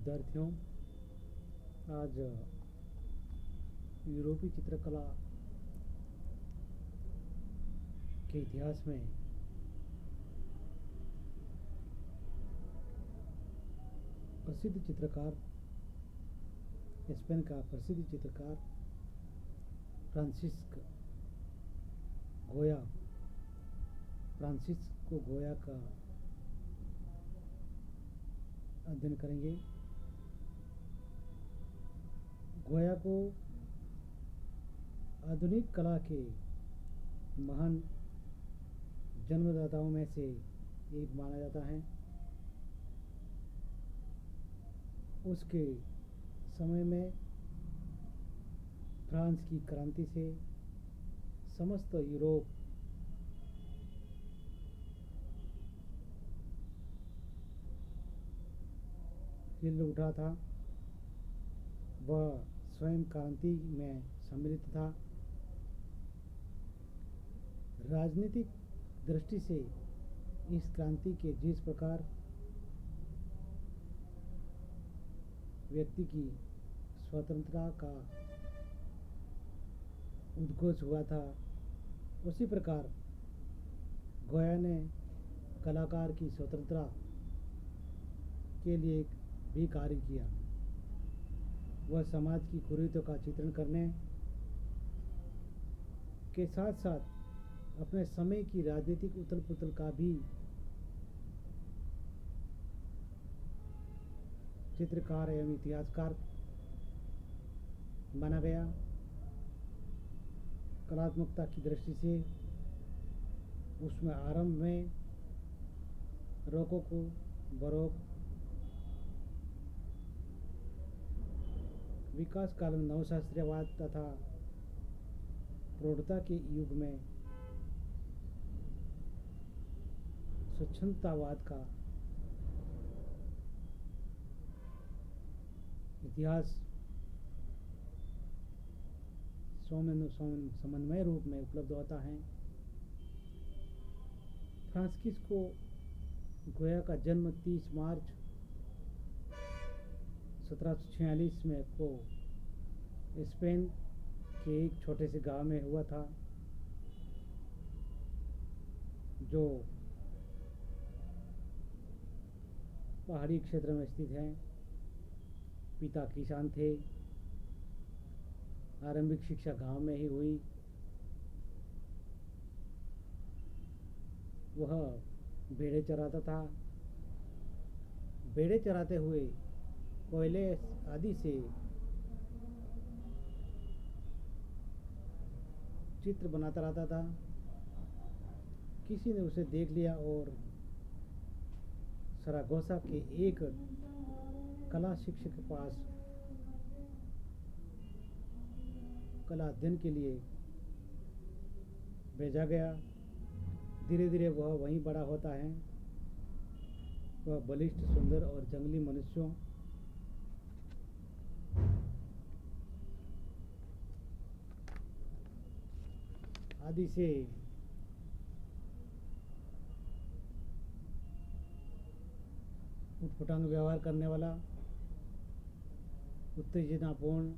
विद्यार्थियों, आज यूरोपीय चित्रकला के इतिहास में प्रसिद्ध चित्रकार, स्पेन का प्रसिद्ध चित्रकार फ्रांसिस्को गोया का अध्ययन करेंगे। गोया को आधुनिक कला के महान जन्मदाताओं में से एक माना जाता है। उसके समय में फ्रांस की क्रांति से समस्त यूरोप हिल उठा था। वह स्वयं क्रांति में सम्मिलित था। राजनीतिक दृष्टि से इस क्रांति के जिस प्रकार व्यक्ति की स्वतंत्रता का उद्घोष हुआ था, उसी प्रकार गोया ने कलाकार की स्वतंत्रता के लिए भी कार्य किया। वह समाज की कुरीतियों का चित्रण करने के साथ साथ अपने समय की राजनीतिक उथल पुथल का भी चित्रकार एवं इतिहासकार माना गया। कलात्मकता की दृष्टि से उसमें आरंभ में रोकोको, बरोक, विकास काल में नवशास्त्रीयवाद तथा प्रौढ़ता के युग में स्वच्छंदतावाद का इतिहास समन्वय रूप में उपलब्ध होता है। फ्रांसिस्को गोया का जन्म 30 मार्च 1746 में को स्पेन के एक छोटे से गांव में हुआ था, जो पहाड़ी क्षेत्र में स्थित है। पिता किसान थे। आरंभिक शिक्षा गांव में ही हुई। वह भेड़े चराता था। भेड़े चराते हुए कोयले आदि से चित्र बनाता रहता था। किसी ने उसे देख लिया और सरागोसा के एक कला शिक्षक के पास कला अध्ययन के लिए भेजा गया। धीरे धीरे वह वहीं बड़ा होता है। वह बलिष्ठ, सुंदर और जंगली मनुष्यों आदि से उटपटांग व्यवहार करने वाला, उत्तेजनापूर्ण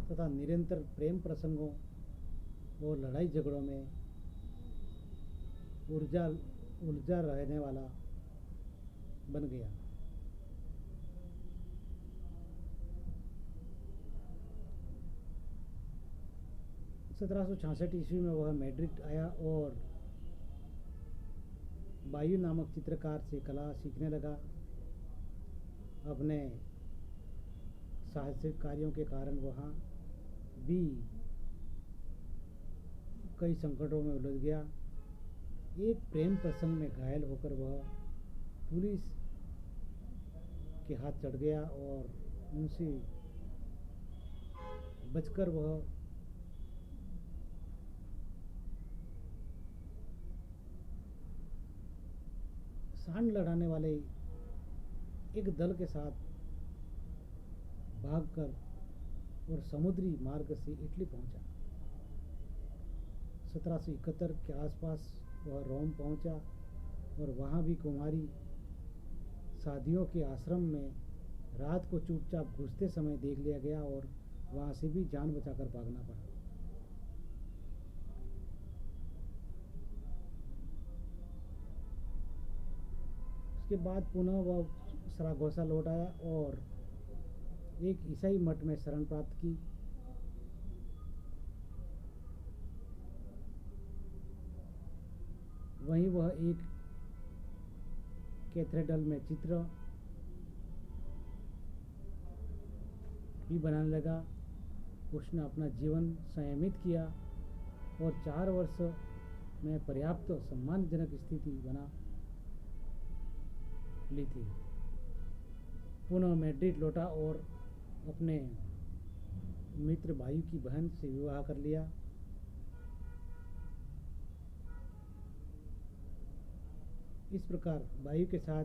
तथा निरंतर प्रेम प्रसंगों और लड़ाई झगड़ों में उलझा रहने वाला बन गया। 1766 ईस्वी में वह मैड्रिड आया और बायू नामक चित्रकार से कला सीखने लगा। अपने साहसिक कार्यों के कारण वहाँ भी कई संकटों में उलझ गया। एक प्रेम प्रसंग में घायल होकर वह पुलिस के हाथ चढ़ गया और उनसे बचकर वह सांड लड़ाने वाले एक दल के साथ भागकर और समुद्री मार्ग से इटली पहुंचा। 1771 के आसपास वह रोम पहुंचा और वहां भी कुमारी साधियों के आश्रम में रात को चुपचाप घुसते समय देख लिया गया और वहाँ से भी जान बचाकर भागना पड़ा। उसके बाद पुनः वह सरागोसा लौट आया और एक ईसाई मठ में शरण प्राप्त की। वहीं वह एक कैथेड्रल में चित्र भी बनाने लगा। उसने अपना जीवन संयमित किया और 4 वर्ष में पर्याप्त सम्मानजनक स्थिति बना ली थी। पुनः मैड्रिड लौटा और अपने मित्र भाई की बहन से विवाह कर लिया। इस प्रकार वायु के साथ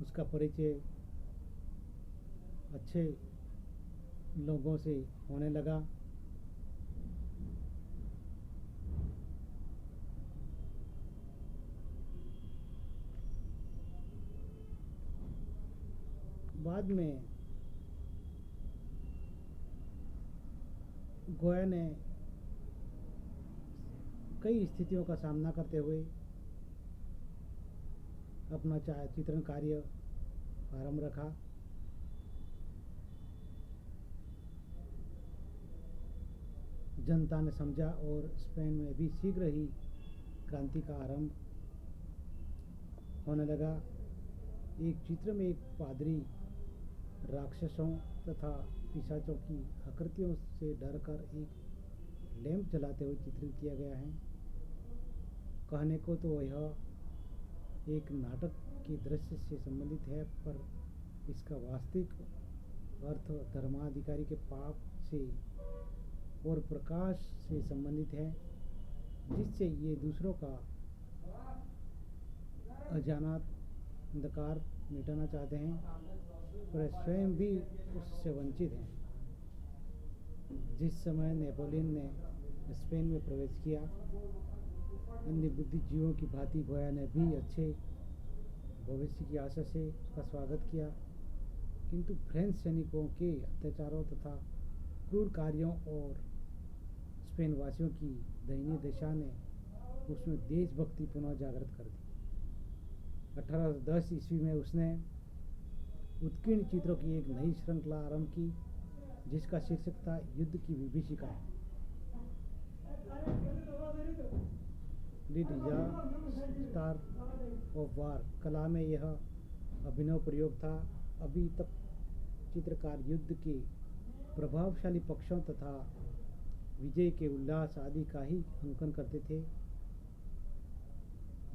उसका परिचय अच्छे लोगों से होने लगा। बाद में गोया ने कई स्थितियों का सामना करते हुए अपना चित्रण कार्य आरंभ रखा। जनता ने समझा और स्पेन में भी शीघ्र ही क्रांति का आरंभ होने लगा। एक चित्र में एक पादरी राक्षसों तथा पिशाचों की आकृतियों से डरकर एक लैंप जलाते हुए चित्रित किया गया है। कहने को तो यह एक नाटक के दृश्य से संबंधित है, पर इसका वास्तविक अर्थ धर्माधिकारी के पाप से और प्रकाश से संबंधित है, जिससे ये दूसरों का अजानत अंधकार मिटाना चाहते हैं, पर स्वयं भी उससे वंचित हैं। जिस समय नेपोलियन ने स्पेन में प्रवेश किया, अन्य बुद्धिजीवियों की भांति गोया ने भी अच्छे भविष्य की आशा से उसका स्वागत किया, किंतु फ्रेंच सैनिकों के अत्याचारों तथा क्रूर कार्यों और स्पेन वासियों की दयनीय दशा ने उसमें देशभक्ति पुनः जागृत कर दी। 1810 ईस्वी में उसने उत्कीर्ण चित्रों की एक नई श्रृंखला आरंभ की, जिसका शीर्षक था युद्ध की विभीषिका। स्टार ऑफ वार कला में यह अभिनव प्रयोग था। अभी तक चित्रकार युद्ध के प्रभावशाली पक्षों तथा विजय के उल्लास आदि का ही अंकन करते थे।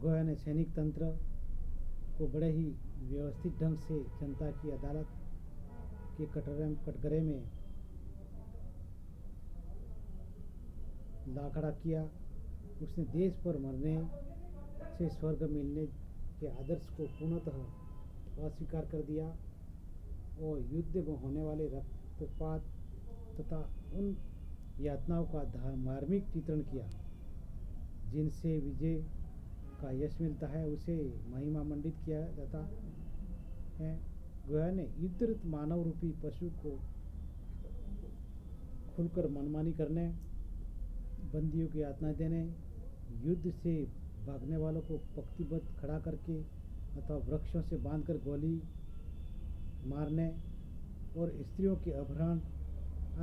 गोया ने सैनिक तंत्र को बड़े ही व्यवस्थित ढंग से जनता की अदालत के कटघरे में ला खड़ा किया। उसने देश पर मरने से स्वर्ग मिलने के आदर्श को पूर्णतः अस्वीकार कर दिया और युद्ध में होने वाले रक्तपात तथा उन यातनाओं का धार्मिक चित्रण किया जिनसे विजय का यश मिलता है, उसे महिमा मंडित किया जाता है। गोया ने युद्धरत मानव रूपी पशु को खुलकर मनमानी करने, बंदियों की यातना देने, युद्ध से भागने वालों को पंक्तिबद्ध खड़ा करके अथवा वृक्षों से बांधकर गोली मारने और स्त्रियों के अपहरण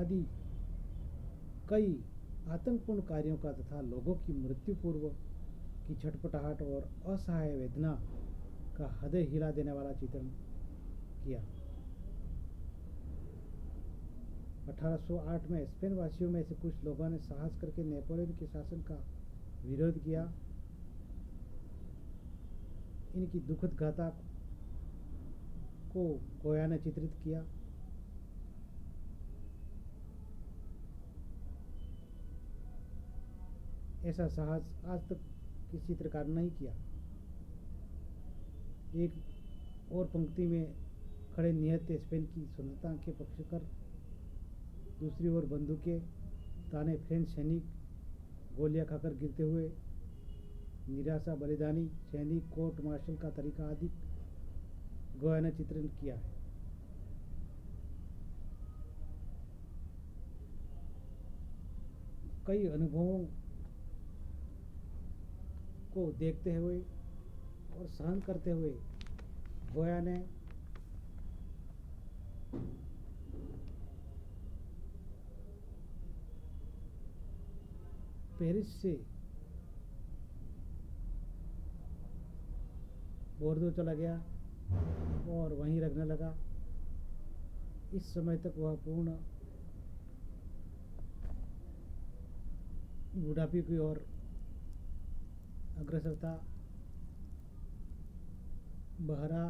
आदि कई आतंकपूर्ण कार्यों का तथा लोगों की मृत्यु पूर्व की छटपटाहट और असहाय वेदना का हृदय हिला देने वाला चित्रण किया। 1808 में स्पेन वासियों में से कुछ लोगों ने साहस करके नेपोलियन के शासन का विरोध किया। इनकी दुखद गाथा को गोया ने चित्रित किया। ऐसा साहस आज तक किसी चित्रकार ने नहीं किया। एक और पंक्ति में खड़े निहत स्पेन की स्वतंत्रता के पक्षकर, दूसरी ओर बंदूकें ताने फ्रेंच सैनिक गोलियां खाकर गिरते हुए, निराशा बलिदानी सैनिक कोर्ट मार्शल का तरीका आदि गोया ने चित्रण किया है। कई अनुभवों को देखते हुए और सहन करते हुए गोया ने पेरिस से बोर्दो चला गया और वहीं रहने लगा। इस समय तक वह पूर्ण बुढ़ापे की ओर अग्रसर था। बहरा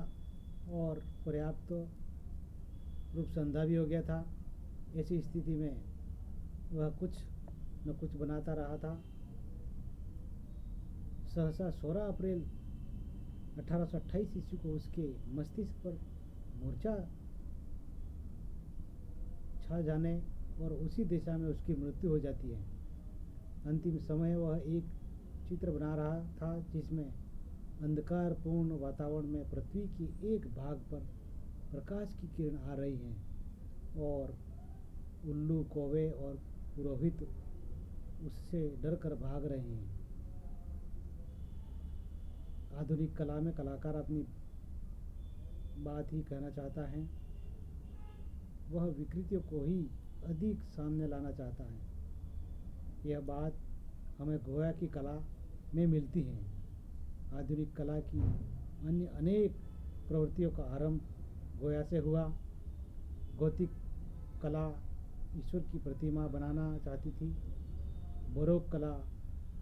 और पर्याप्त रूप से अंधा भी हो गया था। ऐसी स्थिति में वह कुछ न कुछ बनाता रहा था। सहसा 16 अप्रैल 1828 ईस्वी को उसके मस्तिष्क पर मूर्छा छा जाने और उसी दिशा में उसकी मृत्यु हो जाती है। अंतिम समय वह एक चित्र बना रहा था जिसमें अंधकारपूर्ण वातावरण में पृथ्वी की एक भाग पर प्रकाश की किरण आ रही हैं और उल्लू, कौवे और पुरोहित उससे डरकर भाग रहे हैं। आधुनिक कला में कलाकार अपनी बात ही कहना चाहता है। वह विकृतियों को ही अधिक सामने लाना चाहता है। यह बात हमें गोया की कला में मिलती है। आधुनिक कला की अन्य अनेक प्रवृत्तियों का आरंभ गोया से हुआ। गौतिक कला ईश्वर की प्रतिमा बनाना चाहती थी। बरोक कला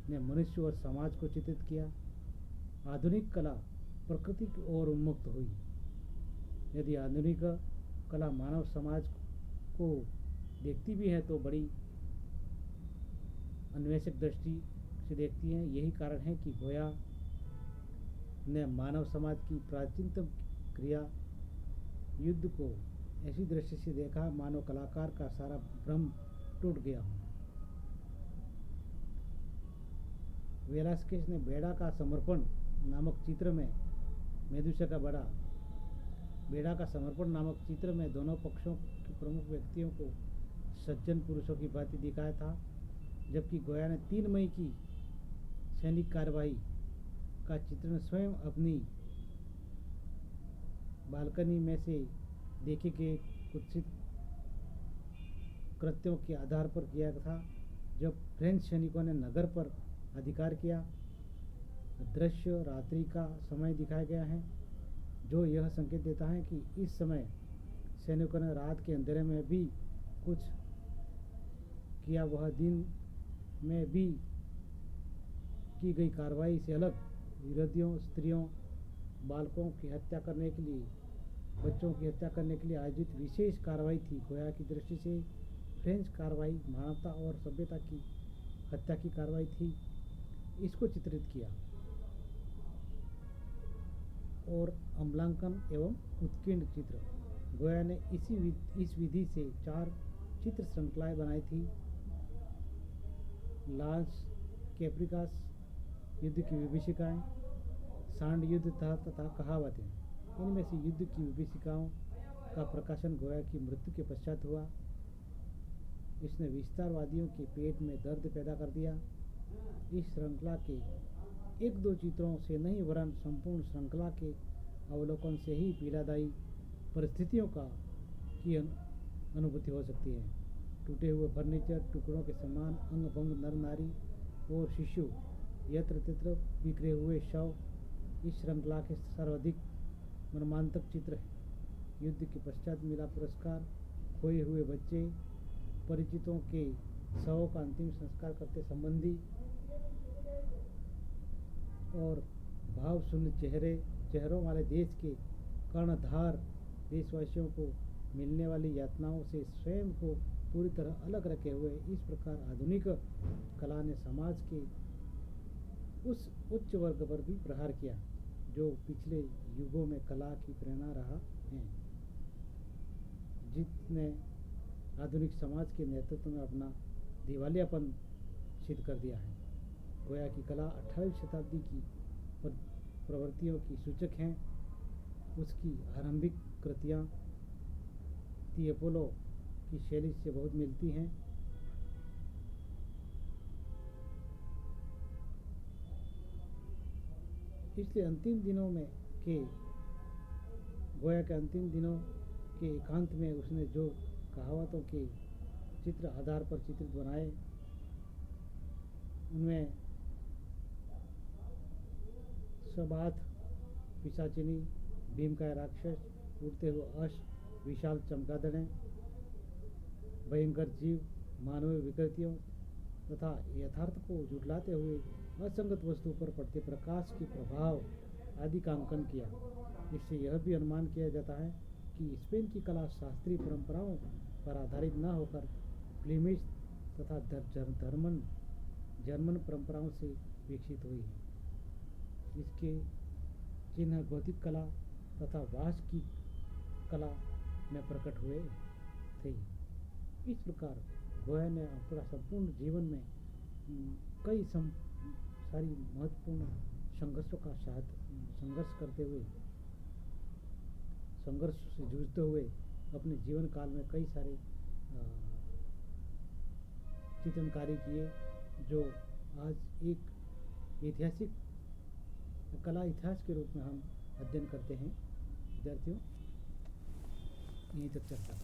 ने मनुष्य और समाज को चित्रित किया। आधुनिक कला प्रकृति की ओर उन्मुक्त हुई। यदि आधुनिक कला मानव समाज को देखती भी है तो बड़ी अन्वेषक दृष्टि से देखती है। यही कारण है कि गोया ने मानव समाज की प्राचीनतम क्रिया युद्ध को ऐसी दृष्टि से देखा मानो कलाकार का सारा भ्रम टूट गया हो। वेलास्केस ने बेड़ा का समर्पण नामक चित्र में मेदुसा का बड़ा बेड़ा का समर्पण नामक चित्र में दोनों पक्षों के प्रमुख व्यक्तियों को सज्जन पुरुषों की भांति दिखाया था, जबकि गोया ने 3 मई की सैनिक कार्रवाई का चित्रण स्वयं अपनी बालकनी में से देखे गए कुत्सित कृत्यों के आधार पर किया था। जब फ्रेंच सैनिकों ने नगर पर अधिकार किया, दृश्य रात्रि का समय दिखाया गया है, जो यह संकेत देता है कि इस समय सैनिकों ने रात के अंधेरे में भी कुछ किया। वह दिन में भी की गई कार्रवाई से अलग विरोधियों, स्त्रियों, बालकों की हत्या करने के लिए, बच्चों की हत्या करने के लिए आयोजित विशेष कार्रवाई थी। गोया की दृष्टि से फ्रेंच कार्रवाई मानवता और सभ्यता की हत्या की कार्रवाई थी। इसको चित्रित किया और अम्लांकन एवं उत्कीर्ण चित्र। गोया ने इस विधि से 4 चित्र श्रृंखलाएं बनाई थी। लांस कैप्रिकास, युद्ध की विभीषिकाएं, सांड युद्ध तथा कहावतें। इनमें से युद्ध की विभीषिकाओं का प्रकाशन गोया की मृत्यु के पश्चात हुआ। इसने विस्तारवादियों के पेट में दर्द पैदा कर दिया। इस श्रृंखला के 1-2 चित्रों से नहीं वरन संपूर्ण श्रृंखला के अवलोकन से ही पीड़ादायी परिस्थितियों की अनुभूति हो सकती है। टूटे हुए फर्नीचर, टुकड़ों के समान अंग भंग नर नारी और शिशु, यत्र तत्र बिखरे हुए शव इस श्रृंखला के सर्वाधिक मर्मांतक चित्र है। युद्ध के पश्चात मिला पुरस्कार, खोए हुए बच्चे, परिचितों के शवों का अंतिम संस्कार करते संबंधी और भाव शून्य चेहरों वाले देश के कर्णधार देशवासियों को मिलने वाली यातनाओं से स्वयं को पूरी तरह अलग रखे हुए इस प्रकार आधुनिक कला ने समाज के उस उच्च वर्ग पर भी प्रहार किया जो पिछले युगों में कला की प्रेरणा रहा है, जिसने आधुनिक समाज के नेतृत्व में अपना दिवालियापन सिद्ध कर दिया है। गोया की कला 18वीं शताब्दी की प्रवृत्तियों की सूचक हैं। उसकी आरंभिक कृतियाँ तिएपोलो की शैली से बहुत मिलती हैं। इसलिए गोया के अंतिम दिनों के एकांत में उसने जो कहावतों के चित्र आधार पर चित्रित बनाए, उनमें सबाथ, पिशाचिनी, भीमकाय राक्षस, उड़ते हुए अश्व, विशाल चमगादड़ें, भयंकर जीव, मानवीय विकृतियों तथा यथार्थ को जुटलाते हुए असंगत वस्तु पर पड़ते प्रकाश के प्रभाव आदि का अंकन किया। इससे यह भी अनुमान किया जाता है कि स्पेन की कला शास्त्रीय परंपराओं पर आधारित न होकर फ्लेमिश तथा जर्मन परंपराओं से विकसित हुई है। इसके चिन्ह गौथिक कला तथा वास्तु की कला में प्रकट हुए थे। इस प्रकार गोया ने अपना संपूर्ण जीवन में कई सारी महत्वपूर्ण संघर्षों का संघर्ष से जूझते हुए अपने जीवन काल में कई सारे चित्रकारी किए, जो आज एक ऐतिहासिक कला इतिहास के रूप में हम अध्ययन करते हैं। विद्यार्थियों, यहीं तक चर्चा